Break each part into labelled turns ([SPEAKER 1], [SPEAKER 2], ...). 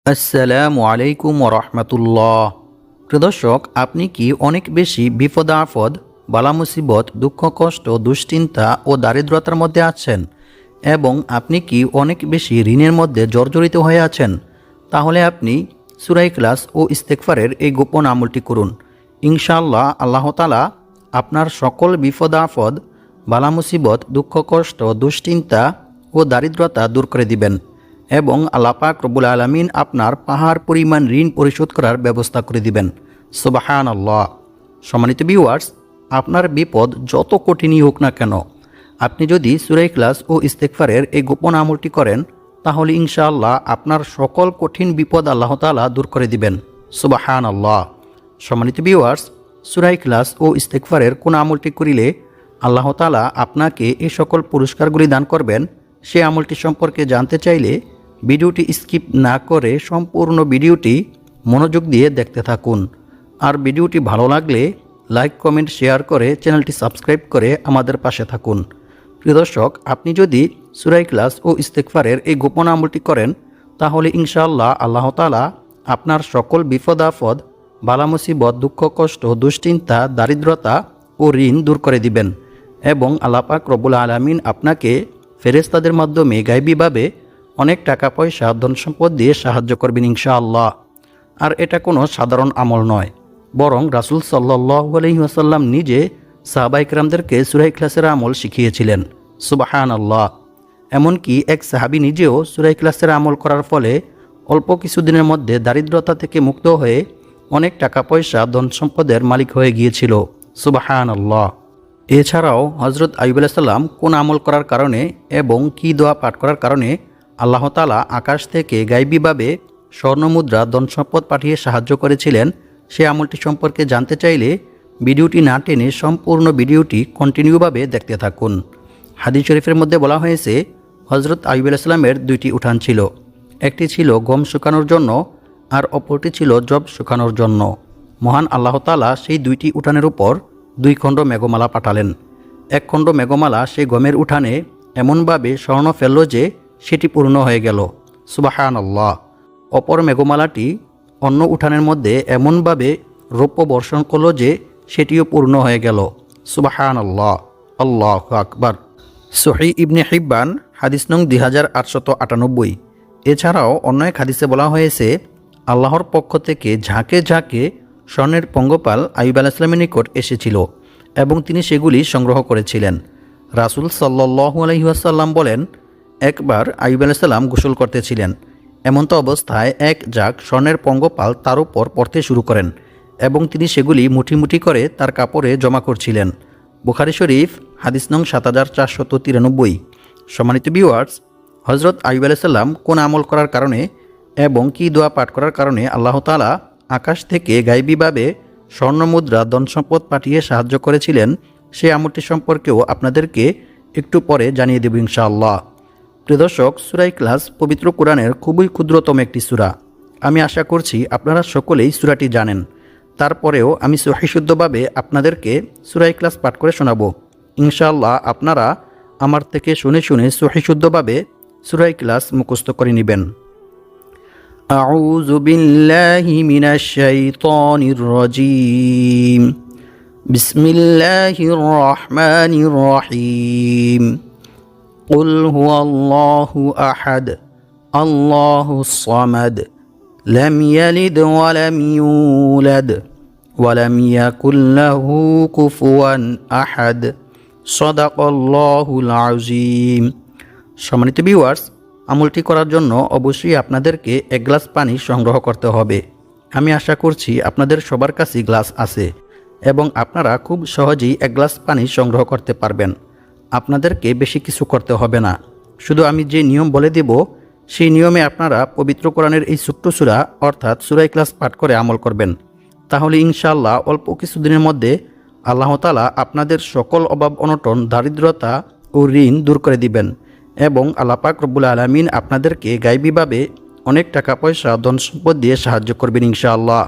[SPEAKER 1] আসসালামু আলাইকুম ওরহমতুল্লাহ। প্রিয় দর্শক, আপনি কি অনেক বেশি বিপদ আপদ, বালা মুসিবত, দুঃখ কষ্ট, দুশ্চিন্তা ও দারিদ্রতার মধ্যে আছেন এবং আপনি কি অনেক বেশি ঋণের মধ্যে জর্জরিত হয়ে আছেন? তাহলে আপনি সূরা ইখলাস ও ইস্তেগফারের এই গোপন আমলটি করুন। ইনশাআল্লাহ আল্লাহ তাআলা আপনার সকল বিপদ আপদ, বালা মুসিবত, দুঃখ কষ্ট, দুশ্চিন্তা ও দারিদ্রতা দূর করে দিবেন এবং আল্লাহ পাক রব্বুল আলামিন আপনার পাহাড় পরিমাণ ঋণ পরিশোধ করার ব্যবস্থা করে দিবেন। সুবহানাল্লাহ। সম্মানিত ভিউয়ার্স, আপনার বিপদ যত কঠিনই হোক না কেন, আপনি যদি সূরা ইখলাস ও ইস্তেগফারের এই গোপন আমলটি করেন, তাহলে ইনশাআল্লাহ আপনার সকল কঠিন বিপদ আল্লাহ তাআলা দূর করে দিবেন। সুবহানাল্লাহ। সম্মানিত ভিউয়ার্স, সূরা ইখলাস ও ইস্তেগফারের কোন আমলটি করিলে আল্লাহ তাআলা আপনাকে এই সকল পুরস্কারগুলি দান করবেন, সে আমলটি সম্পর্কে জানতে চাইলে ভিডিওটি স্কিপ না করে সম্পূর্ণ ভিডিওটি মনোযোগ দিয়ে দেখতে থাকুন। আর ভিডিওটি ভালো লাগলে লাইক, কমেন্ট, শেয়ার করে চ্যানেলটি সাবস্ক্রাইব করে আমাদের পাশে থাকুন। প্রিয় দর্শক, আপনি যদি সূরা ইখলাস ও ইস্তেগফারের এই গোপন আমলটি করেন, তাহলে ইনশাআল্লাহ আল্লাহ তাআলা আপনার সকল বিপদ আপদ, বালা মুসিবত, দুঃখ কষ্ট, দুশ্চিন্তা, দারিদ্রতা ও ঋণ দূর করে দিবেন এবং আল্লাহ পাক রব্বুল আলামিন আপনাকে ফেরেশতাদের মাধ্যমে গায়বীভাবে অনেক টাকা পয়সা, ধন সম্পদ দিয়ে সাহায্য করবেন ইনশাআল্লাহ। আর এটা কোনো সাধারণ আমল নয়, বরং রাসূল সাল্লাল্লাহু আলাইহি ওয়াসাল্লাম নিজে সাহাবায়ে কেরামদেরকে সূরা ইখলাসের আমল শিখিয়েছিলেন। সুবহানাল্লাহ। এমনকি এক সাহাবী নিজেও সূরা ইখলাসের আমল করার ফলে অল্প কিছুদিনের মধ্যে দারিদ্রতা থেকে মুক্ত হয়ে অনেক টাকা পয়সা, ধন সম্পদের মালিক হয়ে গিয়েছিল। সুবহানাল্লাহ। এছাড়াও হযরত আইয়ুব আলাইহিস সালাম কোন আমল করার কারণে এবং কি দোয়া পাঠ করার কারণে আল্লাহ তাআলা আকাশ থেকে গায়বীভাবে স্বর্ণমুদ্রা, ধন সম্পদ পাঠিয়ে সাহায্য করেছিলেন, সে আমলটি সম্পর্কে জানতে চাইলে ভিডিওটি না টেনে সম্পূর্ণ ভিডিওটি কন্টিনিউভাবে দেখতে থাকুন। হাদিস শরীফের মধ্যে বলা হয়েছে, হযরত আইয়ুব আলাইহিস সালামের দুইটি উঠান ছিল। একটি ছিল গম শুকানোর জন্য আর অপরটি ছিল জব শুকানোর জন্য। মহান আল্লাহ তাআলা সেই দুইটি উঠানের উপর 2 খণ্ড মেঘমালা পাঠালেন। এক খণ্ড মেঘমালা সেই গমের উঠানে এমনভাবে স্বর্ণ ফেলল যে সেটি পূর্ণ হয়ে গেল। সুবহানাল্লাহ। অপর মেঘমালাটি অন্য উঠানের মধ্যে এমনভাবে রৌপ্য বর্ষণ করল যে সেটিও পূর্ণ হয়ে গেল। সুবহানাল্লাহ। আল্লাহু আকবার। সহিহ ইবনে হিব্বান হাদিস নং 2898। এছাড়াও অন্য এক হাদিসে বলা হয়েছে, আল্লাহর পক্ষ থেকে ঝাঁকে ঝাঁকে স্বর্ণের পঙ্গপাল আইয়ুব আলাইহিস সালামের নিকট এসেছিল এবং তিনি সেগুলি সংগ্রহ করেছিলেন। রাসূল সাল্লাল্লাহু আলাইহি ওয়াসাল্লাম বলেন, একবার আইয়ুব আলাইহিস সালাম গোসল করতেছিলেন। এমন্ত অবস্থায় এক ঝাঁক স্বর্ণের পঙ্গপাল তার উপর পড়তে শুরু করেন এবং তিনি সেগুলি মুঠি মুঠি করে তার কাপড়ে জমা করছিলেন। বুখারী শরীফ হাদিস নং 7493। সম্মানিত ভিউয়ার্স, হযরত আইয়ুব আলাইহিস সালাম কোন আমল করার কারণে এবং কি দোয়া পাঠ করার কারণে আল্লাহ তাআলা আকাশ থেকে গায়বীভাবে স্বর্ণমুদ্রা, ধন সম্পদ পাঠিয়ে সাহায্য করেছিলেন, সেই আমলটি সম্পর্কেও আপনাদেরকে একটু পরে জানিয়ে দেব ইনশাআল্লাহ। প্রিয় দর্শক, সূরা ইখলাস পবিত্র কোরআনের খুবই ক্ষুদ্রতম একটি সূরা। আমি আশা করছি আপনারা সকলেই সূরাটি জানেন। তারপরেও আমি সহিশুদ্ধভাবে আপনাদেরকে সূরা ইখলাস পাঠ করে শোনাবো। ইনশাআল্লাহ আপনারা আমার থেকে শুনে শুনে সহিশুদ্ধভাবে সূরা ইখলাস মুখস্থ করে নেবেন। আউযু বিল্লাহি মিনাশ শাইতানির রাজীম। বিসমিল্লাহির রহমানির রহিম। কুল হুয়াল্লাহু আহাদ, আল্লাহুস সামাদ, লাম ইয়ালিদ ওয়া লাম ইউলাদ ওয়া লাম ইয়াকুল লাহু কুফুয়ান আহাদ। সাদাকাল্লাহুল আযীম। সম্মানিত ভিউয়ার্স, আমলটি করার জন্য অবশ্যই আপনাদেরকে 1 গ্লাস পানি সংগ্রহ করতে হবে। আমি আশা করছি আপনাদের সবার কাছেই গ্লাস আছে এবং আপনারা খুব সহজেই 1 গ্লাস পানি সংগ্রহ করতে পারবেন। আপনাদেরকে বেশি কিছু করতে হবে না, শুধু আমি যে নিয়ম বলে দেব সেই নিয়মে আপনারা পবিত্র কোরআনের এই ছোট্ট সূরা অর্থাৎ সূরা ইখলাস পাঠ করে আমল করবেন। তাহলে ইনশাআল্লাহ অল্প কিছুদিনের মধ্যে আল্লাহ তাআলা আপনাদের সকল অভাব, অনটন, দারিদ্রতা ও ঋণ দূর করে দিবেন এবং আল্লাহ পাক রব্বুল আলামিন আপনাদেরকে গায়বীভাবে অনেক টাকা পয়সা, ধন সম্পদ দিয়ে সাহায্য করবেন ইনশাআল্লাহ।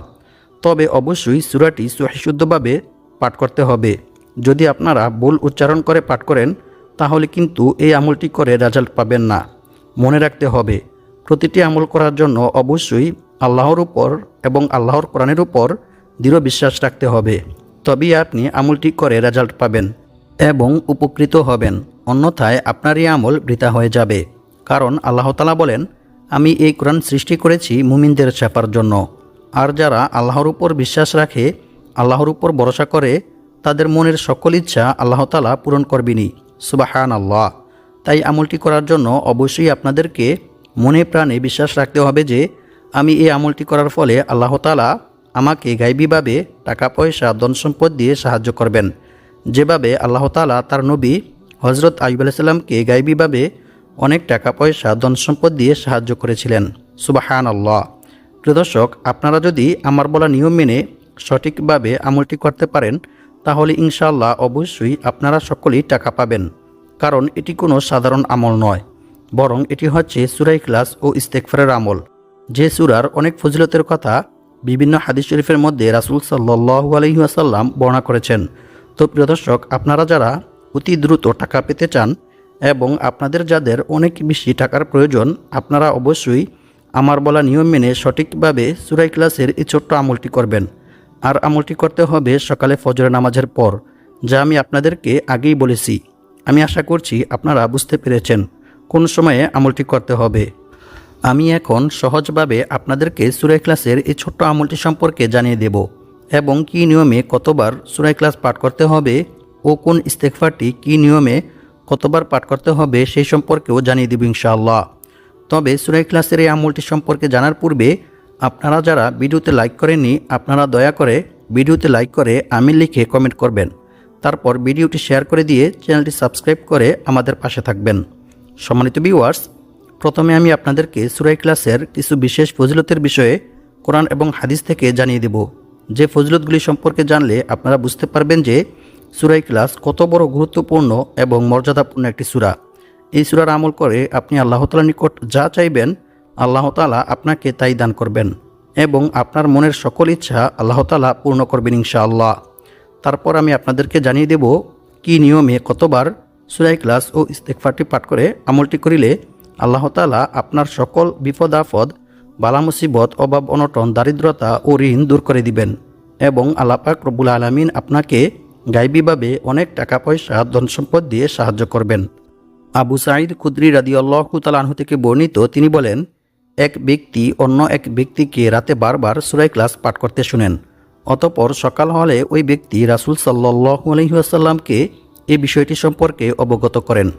[SPEAKER 1] তবে অবশ্যই সূরাটি সহিশুদ্ধভাবে পাঠ করতে হবে। যদি আপনারা ভুল উচ্চারণ করে পাঠ করেন তাহলে কিন্তু এই আমলটি করে রেজাল্ট পাবেন না। মনে রাখতে হবে প্রতিটি আমল করার জন্য অবশ্যই আল্লাহর উপর এবং আল্লাহর কোরআনের উপর দৃঢ় বিশ্বাস রাখতে হবে, তবেই আপনি আমলটি করে রেজাল্ট পাবেন এবং উপকৃত হবেন। অন্যথায় আপনার এই আমল বৃথা হয়ে যাবে। কারণ আল্লাহ তাআলা বলেন, আমি এই কোরআন সৃষ্টি করেছি মুমিনদের শেফার জন্য। আর যারা আল্লাহর উপর বিশ্বাস রাখে, আল্লাহর উপর ভরসা করে, তাদের মনের সকল ইচ্ছা আল্লাহ তাআলা পূরণ করবেনই। সুবহানাল্লাহ। তাই আমলটি করার জন্য অবশ্যই আপনাদেরকে মনে প্রাণে বিশ্বাস রাখতে হবে যে আমি এই আমলটি করার ফলে আল্লাহ তাআলা আমাকে গায়বীভাবে টাকা পয়সা ধন সম্পদ দিয়ে সাহায্য করবেন, যেভাবে আল্লাহ তাআলা তার নবী হজরত আইয়ুব আলাইহিস সালামকে গায়বীভাবে অনেক টাকা পয়সা ধন সম্পদ দিয়ে সাহায্য করেছিলেন। সুবহানাল্লাহ। প্রিয় দর্শক, আপনারা যদি আমার বলা নিয়ম মেনে সঠিকভাবে আমলটি করতে পারেন, তাহলে ইনশাআল্লাহ অবশ্যই আপনারা সকলেই টাকা পাবেন। কারণ এটি কোনো সাধারণ আমল নয়, বরং এটি হচ্ছে সূরা ইখলাস ও ইস্তেগফারের আমল, যে সূরার অনেক ফজিলতের কথা বিভিন্ন হাদিস শরীফের মধ্যে রাসূল সাল্লাল্লাহু আলাইহি ওয়াসাল্লাম বর্ণনা করেছেন। তো প্রিয় দর্শক, আপনারা যারা অতি দ্রুত টাকা পেতে চান এবং আপনাদের যাদের অনেক বেশি টাকার প্রয়োজন, আপনারা অবশ্যই আমার বলা নিয়ম মেনে সঠিকভাবে সূরা ইখলাসের এই ছোট্ট আমলটি করবেন। আর আমলটি করতে হবে সকালে ফজরের নামাজের পর, যা আমি আপনাদেরকে আগেই বলেছি। আমি আশা করছি আপনারা বুঝতে পেরেছেন কোন সময়ে আমলটি করতে হবে। আমি এখন সহজভাবে আপনাদেরকে সূরা ইখলাসের এই ছোট্ট আমলটি সম্পর্কে জানিয়ে দেব এবং কী নিয়মে কতবার সূরা ইখলাস পাঠ করতে হবে ও কোন ইস্তেগফারটি কী নিয়মে কতবার পাঠ করতে হবে সেই সম্পর্কেও জানিয়ে দেব ইনশাআল্লাহ। তবে সূরা ইখলাসের এই আমলটি সম্পর্কে জানার পূর্বে আপনারা যারা ভিডিওতে লাইক করেননি, আপনারা দয়া করে ভিডিওতে লাইক করে আমিন লিখে কমেন্ট করবেন। তারপর ভিডিওটি শেয়ার করে দিয়ে চ্যানেলটি সাবস্ক্রাইব করে আমাদের পাশে থাকবেন। সম্মানিত ভিউয়ার্স, প্রথমে আমি আপনাদেরকে সূরা ইখলাসের কিছু বিশেষ ফজিলতের বিষয়ে কোরআন এবং হাদিস থেকে জানিয়ে দেব, যে ফজিলতগুলি সম্পর্কে জানলে আপনারা বুঝতে পারবেন যে সূরা ইখলাস কত বড় গুরুত্বপূর্ণ এবং মর্যাদাপূর্ণ একটি সূরা। এই সূরার আমল করে আপনি আল্লাহ তাআলার নিকট যা চাইবেন, আল্লাহ তাআলা আপনাকে তাই দান করবেন এবং আপনার মনের সকল ইচ্ছা আল্লাহ তাআলা পূর্ণ করবেন ইনশাআল্লাহ। তারপর আমি আপনাদেরকে জানিয়ে দেব কি নিয়মে কতবার সূরা ইখলাস ও ইস্তেগফারটি পাঠ করে আমলটি করিলে আল্লাহ তাআলা আপনার সকল বিপদ আপদ, বালা মুসিবত, অভাব অনটন, দারিদ্রতা ও ঋণ দূর করে দিবেন এবং আল্লাহ পাক রব্বুল আলামিন আপনাকে গায়বীভাবে অনেক টাকা পয়সা ধন সম্পদ দিয়ে সাহায্য করবেন। আবু সাঈদ খুদরি রাদিয়াল্লাহু তাআলা আনহু থেকে বর্ণিত, তিনি বলেন, এক ব্যক্তি অন্য এক ব্যক্তিকে রাতে বারবার সূরা ইখলাস পাঠ করতে শুনেন। অতঃপর সকাল হলে ওই ব্যক্তি রাসূল সাল্লাল্লাহু আলাইহি ওয়াসাল্লামকে এই বিষয়টি সম্পর্কে অবগত করেন।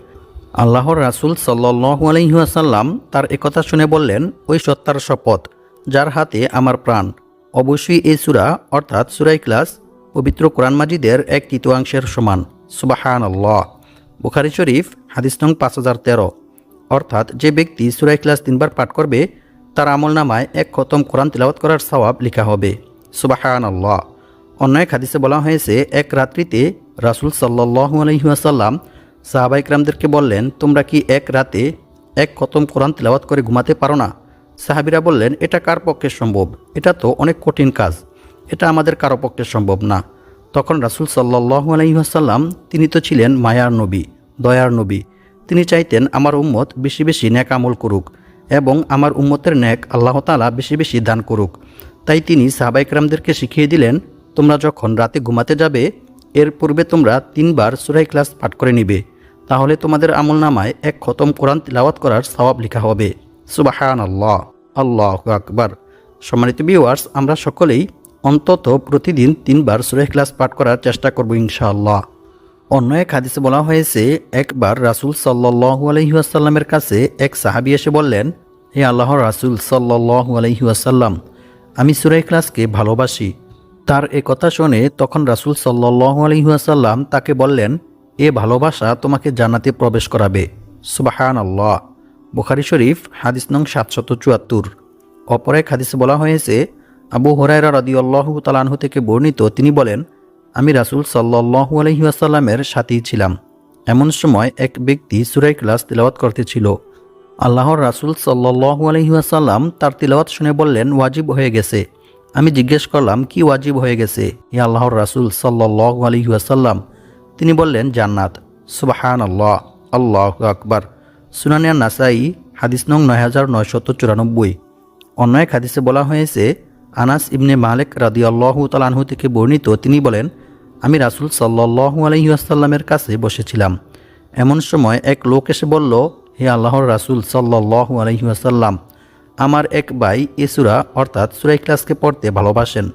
[SPEAKER 1] আল্লাহর রাসূল সাল্লাল্লাহু আলাইহি ওয়াসাল্লাম তার একথা শুনে বললেন, ওই সত্তার শপথ যার হাতে আমার প্রাণ, অবশ্যই এই সূরা অর্থাৎ সূরা ইখলাস পবিত্র কোরআন মাজিদের 1/3 সমান। সুবহানাল্লাহ। বুখারী শরীফ হাদিস নং 5013। অর্থাৎ যে ব্যক্তি সূরা ইখলাস 3 বার পাঠ করবে, তার আমলনামায় 1 খতম কোরআন তিলাওয়াত করার সওয়াব লেখা হবে। সুবহানাল্লাহ। অন্য এক হাদিসে বলা হয়েছে, এক রাত্রিতে রাসূল সাল্লাল্লাহু আলাইহি ওয়াসাল্লাম সাহাবায়ে কিরামদেরকে বললেন, তোমরা কি এক রাতে 1 খতম কোরআন তিলাওয়াত করে ঘুমাতে পারো না? সাহাবীরা বললেন, এটা কার পক্ষে সম্ভব? এটা তো অনেক কঠিন কাজ, এটা আমাদের কারো পক্ষে সম্ভব না। তখন রাসূল সাল্লাল্লাহু আলাইহি ওয়াসাল্লাম, তিনি তো ছিলেন মায়ার নবী, দয়ার নবী, তিনি চাইতেন আমার উম্মত বেশি বেশি নেক আমল করুক এবং আমার উম্মতের নেক আল্লাহ তাআলা বেশি বেশি দান করুক। তাই তিনি সাহাবায়ে কিরামদেরকে শিখিয়ে দিলেন, তোমরা যখন রাতে ঘুমাতে যাবে, এর পূর্বে তোমরা 3 বার সূরা ইখলাস পাঠ করে নিবে, তাহলে তোমাদের আমলনামায় 1 খতম কোরআন তিলাওয়াত করার সওয়াব লেখা হবে। সুবহানাল্লাহ, আল্লাহু আকবার। সম্মানিত ভিউয়ার্স, আমরা সকলেই অন্তত প্রতিদিন 3 বার সূরা ইখলাস পাঠ করার চেষ্টা করব ইনশাআল্লাহ। অন্য এক হাদিসে বলা হয়েছে, একবার রাসূল সাল্লাল্লাহু আলাইহি ওয়াসাল্লামের কাছে এক সাহাবী এসে বললেন, হে আল্লাহর রাসূল সাল্লাল্লাহু আলাইহি ওয়াসাল্লাম, আমি সূরা ইখলাসকে ভালোবাসি। তার এ কথা শুনে তখন রাসূল সাল্লাল্লাহু আলাইহি ওয়াসাল্লাম তাকে বললেন, এ ভালোবাসা তোমাকে জান্নাতে প্রবেশ করাবে। সুবহানাল্লাহ। বুখারী শরীফ হাদিস নং 774। অপর এক হাদিসে বলা হয়েছে, আবু হুরায়রা রাদিয়াল্লাহু তাআলা আনহু থেকে বর্ণিত, তিনি বলেন, আমি রাসূল সাল্লাল্লাহু আলাইহি ওয়াসাল্লামের সাথেই ছিলাম। এমন সময় এক ব্যক্তি সূরা ইখলাস তিলাওয়াত করতেছিল। আল্লাহর রাসূল সাল্লাল্লাহু আলাইহি ওয়াসাল্লাম তার তিলাওয়াত শুনে বললেন, ওয়াজিব হয়ে গেছে। আমি জিজ্ঞেস করলাম, কি ওয়াজিব হয়ে গেছে হে আল্লাহর রাসূল সাল্লাল্লাহু আলাইহি ওয়াসাল্লাম? তিনি বললেন, জান্নাত। সুবহানাল্লাহ, আল্লাহু আকবার। সুনানে নাসাই হাদিস নং 9994। অন্য এক হাদিসে বলা হয়েছে, আনাস ইবনে মালিক রাদিয়াল্লাহু তাআলা আনহু থেকে বর্ণিত, তিনি বলেন, আমি রাসূল সাল্লাল্লাহু আলাইহি ওয়াসাল্লামের কাছে বসেছিলাম। এমন সময় এক লোক এসে বলল, হে আল্লাহর রাসূল সাল্লাল্লাহু আলাইহি ওয়াসাল্লাম, আমার এক ভাই এ সূরা অর্থাৎ সূরা ইখলাসকে পড়তে ভালোবাসেন।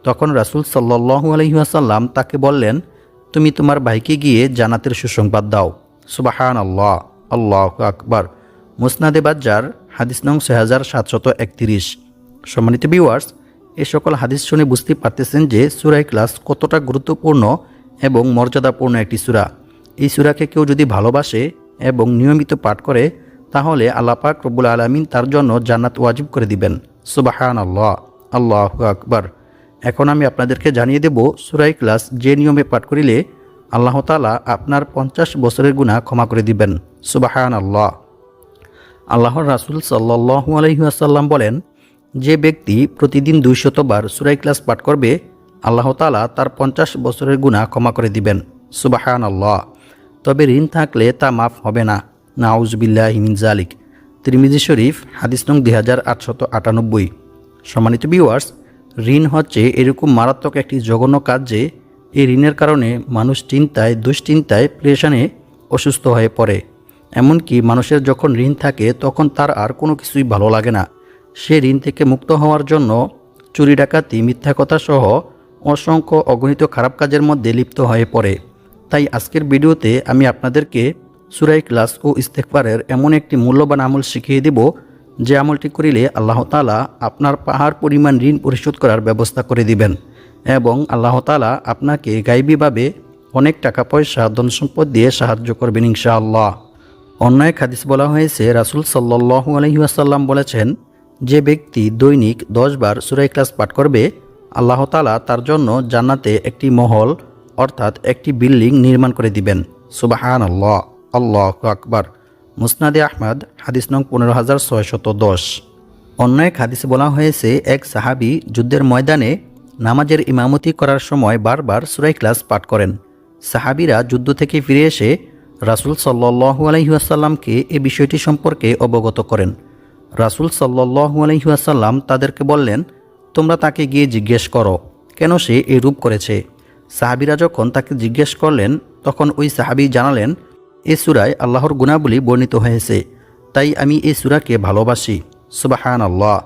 [SPEAKER 1] তখন রাসূল সাল্লাল্লাহু আলাইহি ওয়াসাল্লাম তাকে বললেন, তুমি তোমার ভাইকে গিয়ে জান্নাতের সুসংবাদ দাও। সুবহানাল্লাহ, আল্লাহু আকবার। মুসনাদে বাজ্জার হাদিস নং 6731। সম্মানিত ভিউয়ার্স, এই সকল হাদিস শুনে বুঝতে পারতেছেন যে সূরা ইখলাস কতটা গুরুত্বপূর্ণ এবং মর্যাদাপূর্ণ একটি সূরা। এই সূরাকে কেউ যদি ভালোবাসে এবং নিয়মিত পাঠ করে, তাহলে আল্লাহ পাক রব্বুল আলামিন তার জন্য জান্নাত ওয়াজিব করে দিবেন। সুবহানাল্লাহ, আল্লাহু আকবার। এখন আমি আপনাদেরকে জানিয়ে দেব সূরা ইখলাস যে নিয়মে পাঠ করিলে আল্লাহ তাআলা আপনার 50 বছরের গুনাহ ক্ষমা করে দিবেন। সুবহানাল্লাহ। আল্লাহর রাসূল সাল্লাল্লাহু আলাইহি ওয়াসাল্লাম বলেন, যে ব্যক্তি প্রতিদিন 200 বার সূরা ইখলাস পাঠ করবে, আল্লাহ তাআলা তার 50 বছরের গুনাহ ক্ষমা করে দিবেন। সুবহানাল্লাহ। তবে ঋণ থাকলে তা মাফ হবে না। নাউজুবিল্লাহি মিন যালিক। তিরমিজি শরীফ হাদিস নং 2898। সম্মানিত ভিউয়ার্স, ঋণ হচ্ছে এরকম মারাত্মক একটি জঘন্য কাজ যে এই ঋণের কারণে মানুষ চিন্তায়, দুশ্চিন্তায়, প্রেশানে অসুস্থ হয়ে পড়ে। এমনকি মানুষের যখন ঋণ থাকে তখন তার আর কোনো কিছুই ভালো লাগে না। সে ঋণ থেকে মুক্ত হওয়ার জন্য চুরি, ডাকাতি, মিথ্যা কথা সহ অসংখ্য অগণিত খারাপ কাজের মধ্যে লিপ্ত হয়ে পড়ে। তাই আজকের ভিডিওতে আমি আপনাদেরকে সূরা ইখলাস ও ইস্তেগফারের এমন একটি মূল্যবান আমল শিখিয়ে দেব, যে আমলটি করিলে আল্লাহ তাআলা আপনার পাহাড় পরিমাণ ঋণ পরিশোধ করার ব্যবস্থা করে দিবেন এবং আল্লাহ তাআলা আপনাকে গায়বীভাবে অনেক টাকা পয়সা, ধন সম্পদ দিয়ে সাহায্য করবেন ইনশাআল্লাহ। অন্য এক হাদিস বলা হয়েছে, রাসূল সাল্লাল্লাহু আলাইহি ওয়াসাল্লাম বলেছেন, যে ব্যক্তি দৈনিক 10 বার সূরা ইখলাস পাঠ করবে, আল্লাহ তাআলা তার জন্য জান্নাতে একটি মহল অর্থাৎ একটি বিল্ডিং নির্মাণ করে দিবেন। সুবহানাল্লাহ, আল্লাহু আকবার। মুসনাদে আহমদ হাদিস নং 15610। অন্য এক হাদিসে বলা হয়েছে, এক সাহাবী যুদ্ধের ময়দানে নামাজের ইমামতি করার সময় বারবার সূরা ইখলাস পাঠ করেন। সাহাবীরা যুদ্ধ থেকে ফিরে এসে রাসূল সাল্লাল্লাহু আলাইহি ওয়াসাল্লামকে এই বিষয়টি সম্পর্কে অবগত করেন। রাসূল সাল্লাল্লাহু আলাইহি ওয়াসাল্লাম তাদেরকে বললেন, তোমরা তাকে গিয়ে জিজ্ঞেস করো কেন সে এই রূপ করেছে। সাহাবীরা যখন তাকে জিজ্ঞেস করলেন, তখন ওই সাহাবী জানালেন, এই সূরায় আল্লাহর গুণাবলী বর্ণিত হয়েছে, তাই আমি এই সূরাকে ভালোবাসি। সুবহানাল্লাহ।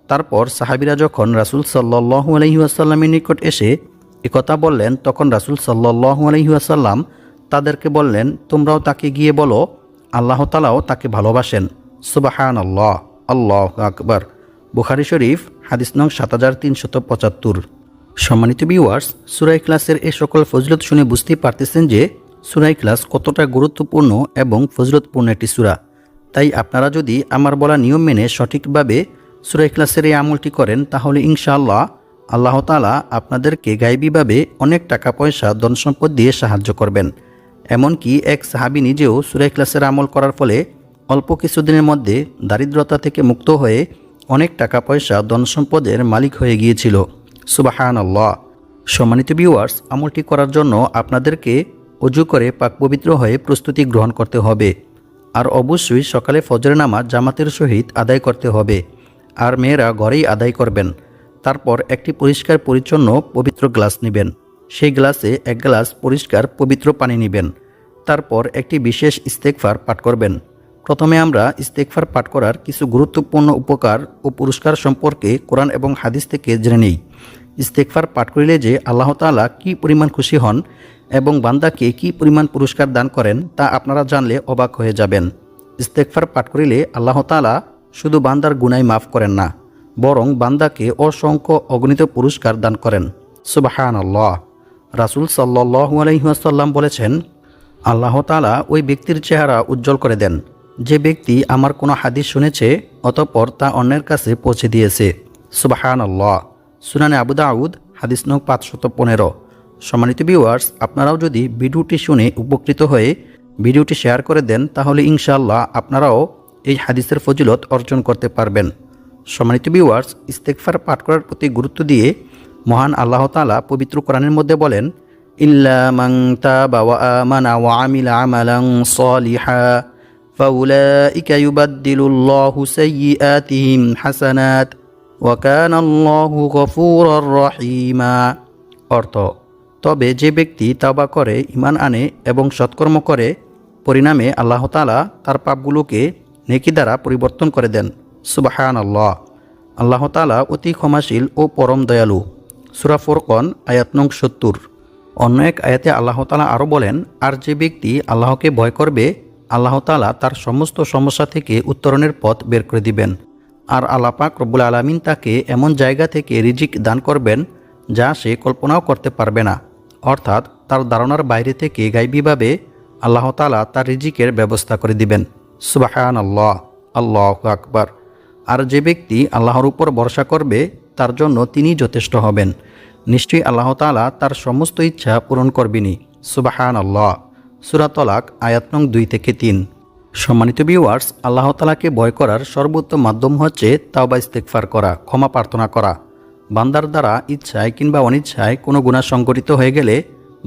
[SPEAKER 1] তারপর সাহাবীরা যখন রাসূল সাল্লাল্লাহু আলাইহি ওয়াসাল্লামের নিকট এসে একথা বললেন, তখন রাসূল সাল্লাল্লাহু আলাইহি ওয়াসাল্লাম তাদেরকে বললেন, তোমরাও তাকে গিয়ে বলো আল্লাহ তাআলাও তাকে ভালোবাসেন। সুবহানাল্লাহ, আল্লাহু আকবার। বুখারী শরীফ হাদিস নং 7375। সম্মানিত ভিউয়ার্স, সূরা ইখলাসের এই সকল ফজিলত শুনে বুঝতেই পারতেছেন যে সূরা ইখলাস কতটা গুরুত্বপূর্ণ এবং ফজিলতপূর্ণ একটি সূরা। তাই আপনারা যদি আমার বলা নিয়ম মেনে সঠিকভাবে সূরা ইখলাসের এই আমলটি করেন, তাহলে ইনশাআল্লাহ আল্লাহ তাআলা আপনাদেরকে গায়বীভাবে অনেক টাকা পয়সা, ধন সম্পদ দিয়ে সাহায্য করবেন। এমনকি এক সাহাবী নিজেও সূরা ইখলাসের আমল করার ফলে অল্প কিছুদিনের মধ্যে দারিদ্রতা থেকে মুক্ত হয়ে অনেক টাকা পয়সা, ধন সম্পদের মালিক হয়ে গিয়েছিল। সুবহানাল্লাহ। সম্মানিত ভিউয়ার্স, আমলটি করার জন্য আপনাদেরকে ওযু করে পাক পবিত্র হয়ে প্রস্তুতি গ্রহণ করতে হবে। আর অবশ্যই সকালে ফজরের নামাজ জামাতের সহিত আদায় করতে হবে। আর মেয়েরা ঘরেই আদায় করবেন। তারপর একটি পরিষ্কার পরিচ্ছন্ন পবিত্র গ্লাস নেবেন। সেই গ্লাসে 1 গ্লাস পরিষ্কার পবিত্র পানি নেবেন। তারপর একটি বিশেষ ইস্তেগফার পাঠ করবেন। প্রথমে আমরা ইস্তেগফার পাঠ করার কিছু গুরুত্বপূর্ণ উপকার ও পুরস্কার সম্পর্কে কোরআন এবং হাদিস থেকে জেনে নেই। ইস্তেগফার পাঠ করিলে যে আল্লাহ তাআলা কী পরিমাণ খুশি হন এবং বান্দাকে কী পরিমাণ পুরস্কার দান করেন, তা আপনারা জানলে অবাক হয়ে যাবেন। ইস্তেগফার পাঠ করিলে আল্লাহ তাআলা শুধু বান্দার গুনাহ মাফ করেন না, বরং বান্দাকে অসংখ্য অগণিত পুরস্কার দান করেন। সুবহানাল্লাহ। রাসূল সাল্লাল্লাহু আলাইহি ওয়াসাল্লাম বলেছেন, আল্লাহ তাআলা ওই ব্যক্তির চেহারা উজ্জ্বল করে দেন যে ব্যক্তি আমার কোনো হাদিস শুনেছে অতঃপর তা অন্যের কাছে পৌঁছে দিয়েছে। সুবহানাল্লাহ। সুনানে আবু দাউদ হাদিস নং 515। সম্মানিত ভিউয়ার্স, আপনারাও যদি ভিডিওটি শুনে উপকৃত হয়ে ভিডিওটি শেয়ার করে দেন, তাহলে ইনশাআল্লাহ আপনারাও এই হাদিসের ফজিলত অর্জন করতে পারবেন। সম্মানিত ভিউয়ার্স, ইস্তেগফার পাঠ করার প্রতি গুরুত্ব দিয়ে মহান আল্লাহ তাআলা পবিত্র কোরআনের মধ্যে বলেন, ইল্লা মান তাবা ওয়া আমানা ওয়া আমিলা আমালান সালিহা فأولئك يبدل الله سيئاتهم حسنات وكان الله غفورا رحيما। অর্থ, তবে যে ব্যক্তি তাওবা করে, ঈমান আনে এবং সৎকর্ম করে, পরিণামে আল্লাহ তাআলা তার পাপগুলোকে নেকি দ্বারা পরিবর্তন করে দেন। সুবহানাল্লাহ। আল্লাহ তাআলা অতি ক্ষমাশীল ও পরম দয়ালু। সূরা ফুরকান আয়াত নং 70। অন্য এক আয়াতে আল্লাহ তাআলা আরও বলেন, আর যে ব্যক্তি আল্লাহকে ভয় করবে, আল্লাহ তাআলা তার সমস্ত সমস্যা থেকে উত্তরণের পথ বের করে দিবেন। আর আল্লাহ পাক রব্বুল আলামিন তাকে এমন জায়গা থেকে রিজিক দান করবেন যা সে কল্পনাও করতে পারবে না। অর্থাৎ তার ধারণার বাইরে থেকে গায়বীভাবে আল্লাহ তাআলা তার রিজিকের ব্যবস্থা করে দিবেন। সুবহানাল্লাহ, আল্লাহু আকবার। আর যে ব্যক্তি আল্লাহর উপর ভরসা করবে, তার জন্য তিনি যথেষ্ট হবেন। নিশ্চয়ই আল্লাহ তাআলা তার সমস্ত ইচ্ছা পূরণ করবেনই। সুবহানাল্লাহ। সূরা তলাক আয়াত নং 2-3। সম্মানিত ভিউয়ার্স, আল্লাহ তাআলাকে ভয় করার সর্বোত্তম মাধ্যম হচ্ছে তাওবা ইস্তেগফার করা, ক্ষমা প্রার্থনা করা। বান্দার দ্বারা ইচ্ছায় কিংবা অনিচ্ছায় কোনো গুনাহ সংঘটিত হয়ে গেলে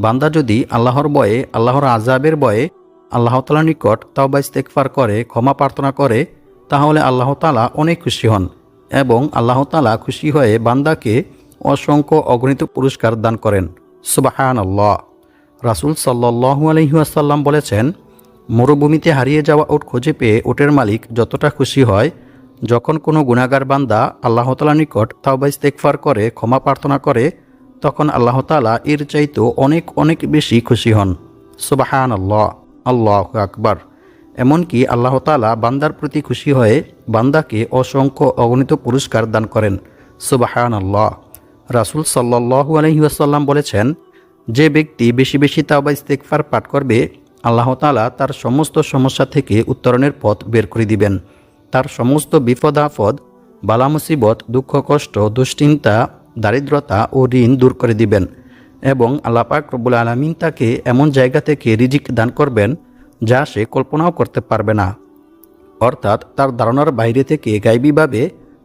[SPEAKER 1] বান্দা যদি আল্লাহর ভয়ে, আল্লাহর আযাবের ভয়ে আল্লাহ তাআলার নিকট তাওবা ইস্তেগফার করে, ক্ষমা প্রার্থনা করে, তাহলে আল্লাহ তাআলা অনেক খুশি হন এবং আল্লাহ তাআলা খুশি হয়ে বান্দাকে অসংখ্য অগণিত পুরস্কার দান করেন। সুবহানাল্লাহ। রাসূল সাল্লাল্লাহু আলাইহি ওয়াসাল্লাম বলেছেন, মরুভূমিতে হারিয়ে যাওয়া উট খুঁজে পেয়ে উটের মালিক যতটা খুশি হয়, যখন কোনো গুনাহগার বান্দা আল্লাহ তাআলার নিকট তাওবা ইস্তেগফার করে, ক্ষমা প্রার্থনা করে, তখন আল্লাহ তাআলা এর চাইতেও অনেক অনেক বেশি খুশি হন। সুবহানাল্লাহ, আল্লাহু আকবার। এমনকি আল্লাহ তাআলা বান্দার প্রতি খুশি হয়ে বান্দাকে অসংখ্য অগণিত পুরস্কার দান করেন। সুবহানাল্লাহ। রাসূল সাল্লাল্লাহু আলাইহি ওয়াসাল্লাম বলেছেন, যে ব্যক্তি বেশি বেশি তাওবা ইস্তেগফার পাঠ করবে, আল্লাহ তাআলা তার সমস্ত সমস্যা থেকে উত্তরণের পথ বের করে দিবেন। তার সমস্ত বিপদ আপদ, বালা মুসিবত, দুঃখ কষ্ট, দুশ্চিন্তা, দারিদ্রতা ও ঋণ দূর করে দিবেন এবং আল্লাহ পাক রব্বুল আলামিন তাকে এমন জায়গা থেকে রিজিক দান করবেন যা সে কল্পনাও করতে পারবে না। অর্থাৎ তার ধারণার বাইরে থেকে গায়বীভাবে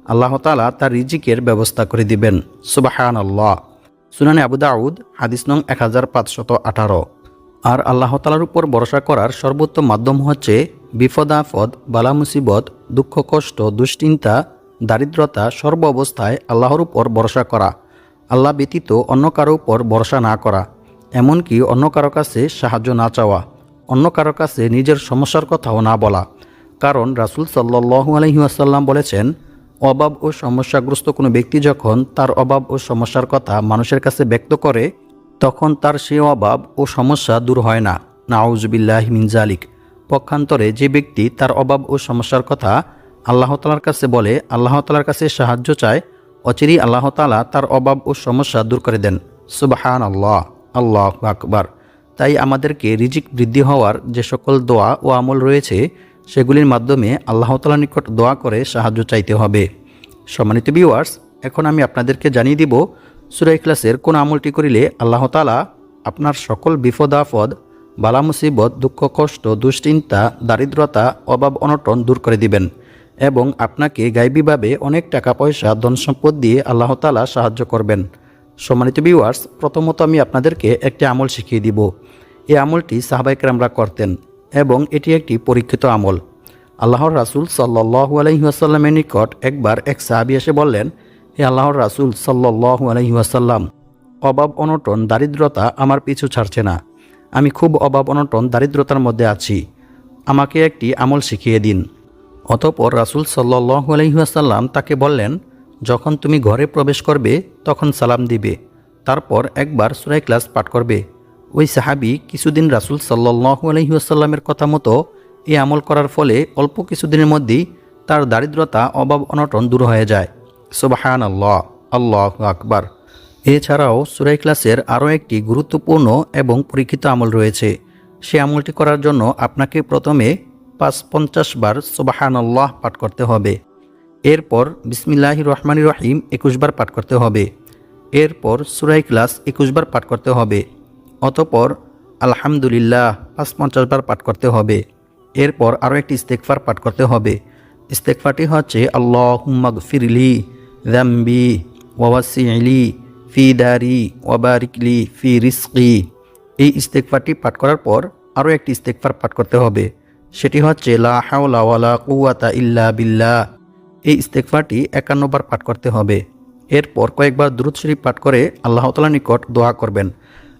[SPEAKER 1] আল্লাহ তাআলা তার রিজিকের ব্যবস্থা করে দিবেন। সুবহানাল্লাহ। সুনানে আবু দাউদ হাদিস নং 1518। আর আল্লাহ তাআলার উপর ভরসা করার সর্বোত্তম মাধ্যম হচ্ছে বিপদ আপদ, বালা মুসিবত, দুঃখ কষ্ট, দুশ্চিন্তা, দারিদ্রতা সর্ব অবস্থায় আল্লাহর উপর ভরসা করা, আল্লাহ ব্যতীত অন্য কারো উপর ভরসা না করা, এমনকি অন্য কারো কাছে সাহায্য না চাওয়া, অন্য কারো কাছে নিজের সমস্যার কথাও না বলা। কারণ রাসূল সাল্লাল্লাহু আলাইহি ওয়াসাল্লাম বলেছেন, অভাব ও সমস্যাগ্রস্ত কোনো ব্যক্তি যখন তার অভাব ও সমস্যার কথা মানুষের কাছে ব্যক্ত করে, তখন তার সে অভাব ও সমস্যা দূর হয় না। নাউজুবিল্লাহি মিন যালিক। পক্ষান্তরে যে ব্যক্তি তার অভাব ও সমস্যার কথা আল্লাহ তাআলার কাছে বলে, আল্লাহ তাআলার কাছে সাহায্য চায়, অচিরেই আল্লাহ তাআলা তার অভাব ও সমস্যা দূর করে দেন। সুবহানাল্লাহ, আল্লাহু আকবার। তাই আমাদেরকে রিজিক বৃদ্ধি হওয়ার যে সকল দোয়া ও আমল রয়েছে, সেগুলির মাধ্যমে আল্লাহ তাআলার নিকট দোয়া করে সাহায্য চাইতে হবে। সম্মানিত ভিউয়ার্স, এখন আমি আপনাদেরকে জানিয়ে দিব সূরা ইখলাসের কোন আমলটি করিলে আল্লাহ তাআলা আপনার সকল বিপদ আপদ, বালা মুসিবত, দুঃখ কষ্ট, দুশ্চিন্তা, দারিদ্রতা, অভাব অনটন দূর করে দিবেন এবং আপনাকে গায়বীভাবে অনেক টাকা পয়সা, ধন সম্পদ দিয়ে আল্লাহ তাআলা সাহায্য করবেন। সম্মানিত ভিউয়ার্স, প্রথমত আমি আপনাদেরকে একটি আমল শিখিয়ে দিব। এই আমলটি সাহাবায়ে কেরামরা করতেন এবং এটি একটি পরীক্ষিত আমল। আল্লাহর রাসূল সাল্লাল্লাহু আলাইহি ওয়াসাল্লামের নিকট একবার এক সাহাবী এসে বললেন, হে আল্লাহর রাসূল সাল্লাল্লাহু আলাইহি ওয়াসাল্লাম, অভাব অনটন, দারিদ্রতা আমার পিছু ছাড়ছে না। আমি খুব অভাব অনটন, দারিদ্রতার মধ্যে আছি। আমাকে একটি আমল শিখিয়ে দিন। অতঃপর রাসূল সাল্লাল্লাহু আলাইহি ওয়াসাল্লাম তাকে বললেন, যখন তুমি ঘরে প্রবেশ করবে তখন সালাম দিবে, তারপর একবার সূরা ইখলাস পাঠ করবে। ওই সাহাবী কিছুদিন রাসূল সাল্লাল্লাহু আলাইহি ওয়াসাল্লামের কথা মতো এই আমল করার ফলে অল্প কিছুদিনের মধ্যেই তার দারিদ্রতা, অভাব অনটন দূর হয়ে যায়। সুবহানাল্লাহ, আল্লাহু আকবার। এছাড়াও সূরা ইখলাসের আরও একটি গুরুত্বপূর্ণ এবং পরীক্ষিত আমল রয়েছে। সে আমলটি করার জন্য আপনাকে প্রথমে ৫০ বার সুবহানাল্লাহ পাঠ করতে হবে। এরপর বিসমিল্লাহির রহমানির রহিম ২১ বার পাঠ করতে হবে। এরপর সূরা ইখলাস ২১ বার পাঠ করতে হবে। অতঃপর আলহামদুলিল্লাহ ৫০ বার পাঠ করতে হবে। এরপর আরও একটি ইস্তেগফার পাঠ করতে হবে। ইস্তেগফারটি হচ্ছে আল্লাহুম্মা গফিরলি যামবি ওয়াওয়াসি'লি ফি দারি ওয়াবারিকলি ফি রিজকি। এই ইস্তেগফারটি পাঠ করার পর আরও একটি ইস্তেগফার পাঠ করতে হবে। সেটি হচ্ছে লা হাওলা ওয়ালা কুওয়াতা ইল্লা বিল্লাহ। এই ইস্তেগফারটি 51 বার পাঠ করতে হবে। এরপর কয়েকবার দুরূদ শরীফ পাঠ করে আল্লাহ তাআলার নিকট দোয়া করবেন।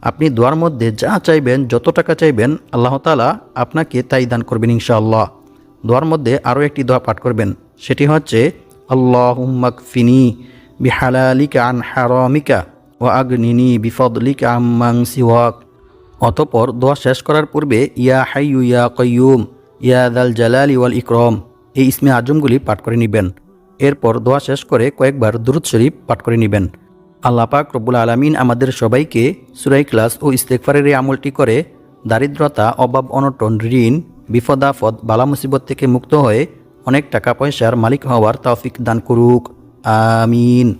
[SPEAKER 1] আপনি দোয়ার মধ্যে যা চাইবেন, যত টাকা চাইবেন, আল্লাহ তাআলা আপনাকে তাই দান করবেন ইনশাআল্লাহ। দোয়ার মধ্যে আরও একটি দোয়া পাঠ করবেন, সেটি হচ্ছে আল্লাহুম্মা কফিনি বিহালালিকা আন হারামিকা ওয়া আগনিনি বিফদলিকা আম্মান সিওয়াক। অতঃপর দোয়া শেষ করার পূর্বে ইয়া হাইয়ু ইয়া কাইয়ুম ইয়া যাল জালালি ওয়াল ইকরাম এই ইসমে আজমগুলি পাঠ করে নেবেন। এরপর দোয়া শেষ করে কয়েকবার দুরূদ শরীফ পাঠ করে নেবেন। আল্লাহ পাক রব্বুল আলামিন আমাদের সবাইকে সূরা ইখলাস ও ইস্তেগফারের এই আমলটি করে দারিদ্রতা, অভাব, অনটন, ঋণ, বিপদ আপদ, বালা মুসিবত থেকে মুক্ত হয়ে অনেক টাকা পয়সার মালিক হওয়ার তৌফিক দান করুক। আমিন।